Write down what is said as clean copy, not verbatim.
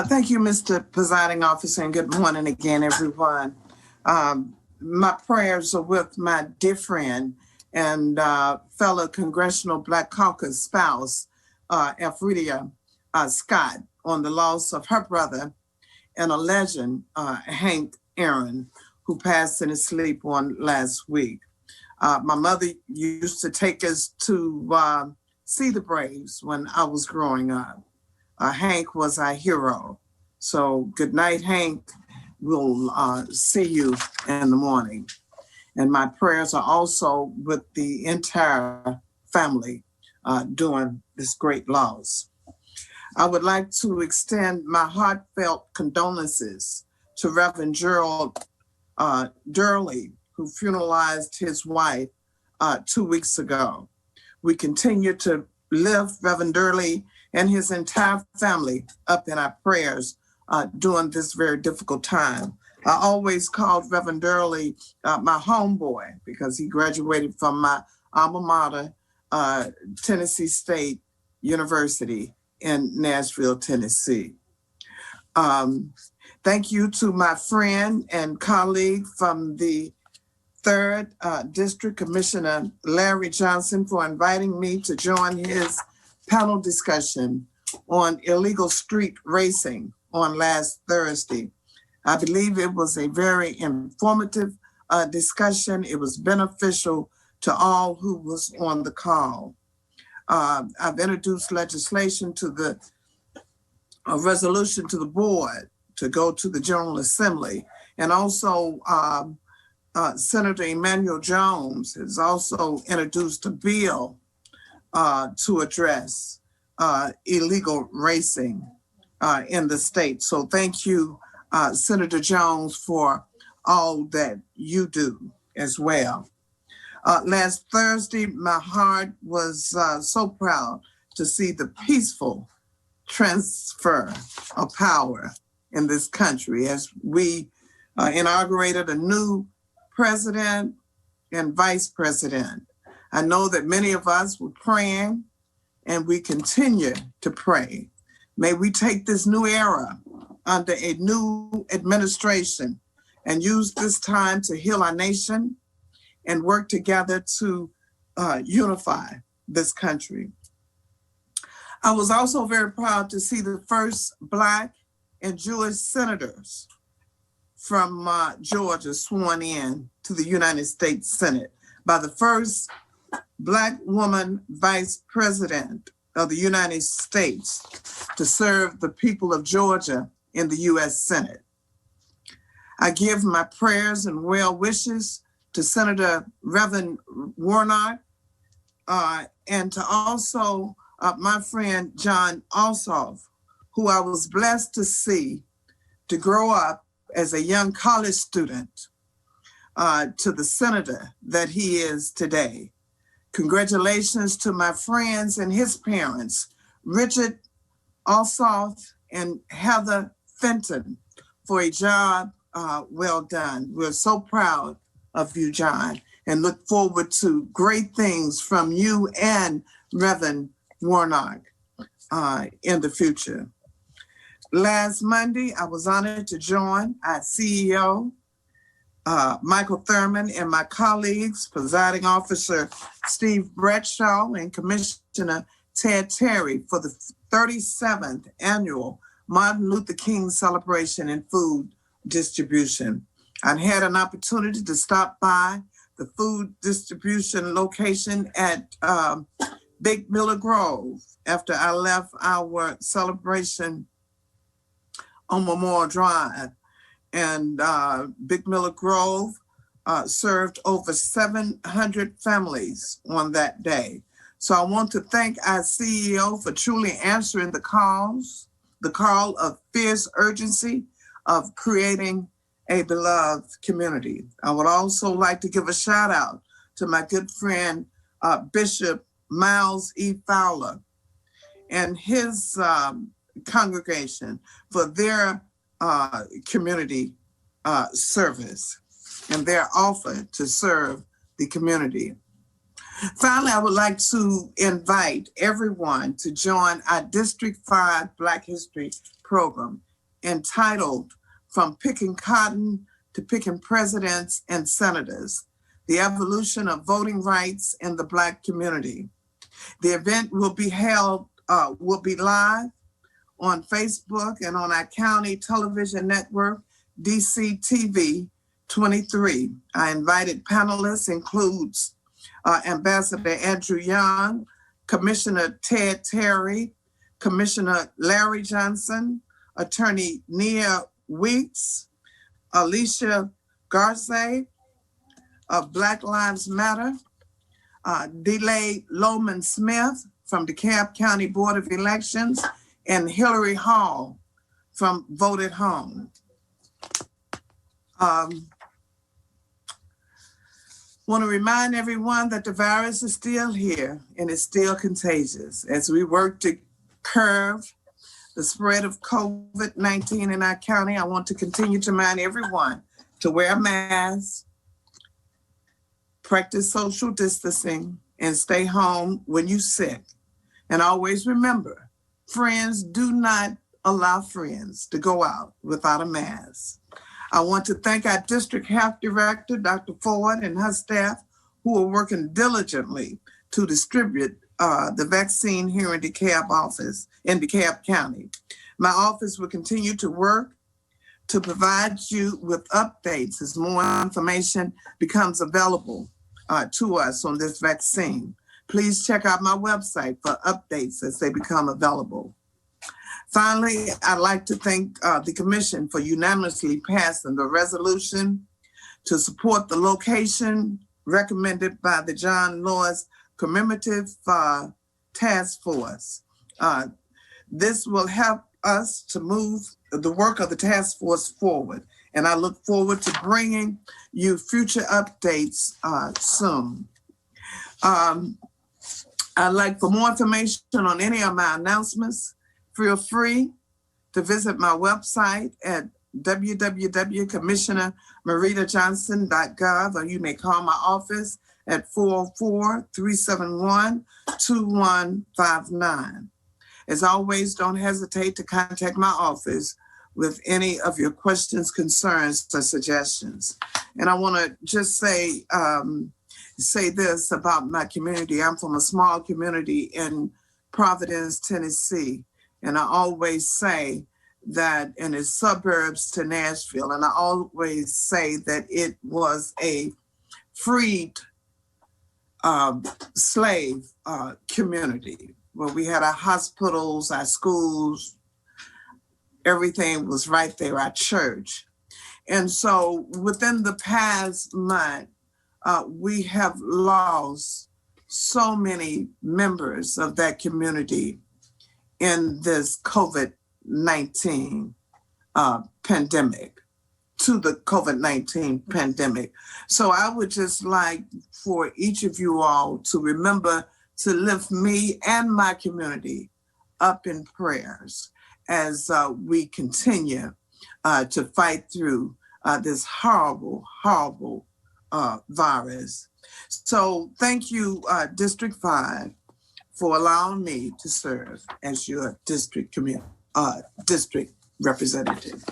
Thank you, Mr. Presiding Officer, and good morning again, everyone. My prayers are with my dear friend and fellow Congressional Black Caucus spouse, Elfrida Scott, on the loss of her brother and a legend, Hank Aaron, who passed in his sleep on last week. My mother used to take us to see the Braves when I was growing up. Hank was our hero. So good night, Hank. We'll see you in the morning. And my prayers are also with the entire family during this great loss. I would like to extend my heartfelt condolences to Reverend Gerald Durley, who funeralized his wife 2 weeks ago. We continue to lift Reverend Durley and his entire family up in our prayers during this very difficult time. I always called Reverend Durley my homeboy because he graduated from my alma mater, Tennessee State University in Nashville, Tennessee. Thank you to my friend and colleague from the 3rd District, Commissioner Larry Johnson, for inviting me to join his panel discussion on illegal street racing on last Thursday. I believe it was a very informative discussion. It was beneficial to all who was on the call. I've introduced legislation to a resolution to the board to go to the General Assembly. And also Senator Emanuel Jones has also introduced a bill to address illegal racing in the state. So thank you, Senator Jones, for all that you do as well. Last Thursday, my heart was so proud to see the peaceful transfer of power in this country as we inaugurated a new president and vice president. I know that many of us were praying, and we continue to pray. May we take this new era under a new administration and use this time to heal our nation and work together to unify this country. I was also very proud to see the first Black and Jewish senators from Georgia sworn in to the United States Senate by the first Black woman vice president of the United States to serve the people of Georgia in the U.S. Senate. I give my prayers and well wishes to Senator Reverend Warnock and to also my friend John Ossoff, who I was blessed to see to grow up as a young college student to the senator that he is today. Congratulations to my friends and his parents, Richard Ossoff and Heather Fenton, for a job well done. We're so proud of you, John, and look forward to great things from you and Reverend Warnock in the future. Last Monday, I was honored to join our CEO, Michael Thurman, and my colleagues, Presiding Officer Steve Bradshaw and Commissioner Ted Terry, for the 37th Annual Martin Luther King Celebration and Food Distribution. I had an opportunity to stop by the food distribution location at Big Miller Grove after I left our celebration on Memorial Drive. And Big Miller Grove served over 700 families on that day. So I want to thank our CEO for truly answering the call of fierce urgency of creating a beloved community. I would also like to give a shout out to my good friend, Bishop Miles E. Fowler, and his congregation for their community service and their offer to serve the community. Finally, I would like to invite everyone to join our District 5 Black History program entitled From Picking Cotton to Picking Presidents and Senators, the Evolution of Voting Rights in the Black Community. The event will be live on Facebook and on our county television network, DCTV 23. Our invited panelists includes Ambassador Andrew Young, Commissioner Ted Terry, Commissioner Larry Johnson, Attorney Nia Weeks, Alicia Garza of Black Lives Matter, DeLay Loman Smith from DeKalb County Board of Elections, and Hillary Hall from Vote at Home. Want to remind everyone that the virus is still here and is still contagious. As we work to curb the spread of COVID-19 in our county, I want to continue to remind everyone to wear a mask, practice social distancing, and stay home when you're sick. And always remember, friends do not allow friends to go out without a mask. I want to thank our district health director, Dr. Ford, and her staff who are working diligently to distribute the vaccine here in DeKalb County. My office will continue to work to provide you with updates as more information becomes available to us on this vaccine. Please check out my website for updates as they become available. Finally, I'd like to thank the Commission for unanimously passing the resolution to support the location recommended by the John Lewis Commemorative Task Force. This will help us to move the work of the task force forward, and I look forward to bringing you future updates soon. I'd like for more information on any of my announcements. Feel free to visit my website at www.commissionermeredajohnson.gov, or you may call my office at 404-371-2159. As always, don't hesitate to contact my office with any of your questions, concerns, or suggestions. And I want to just say this about my community. I'm from a small community in Providence, Tennessee. And I always say that, and it's suburbs to Nashville, and I always say that it was a freed slave community where we had our hospitals, our schools, everything was right there, our church. And so within the past month, we have lost so many members of that community in this COVID-19 pandemic, to the COVID-19 pandemic. So I would just like for each of you all to remember to lift me and my community up in prayers as we continue to fight through this horrible, horrible virus. So thank you, District 5, for allowing me to serve as your district representative.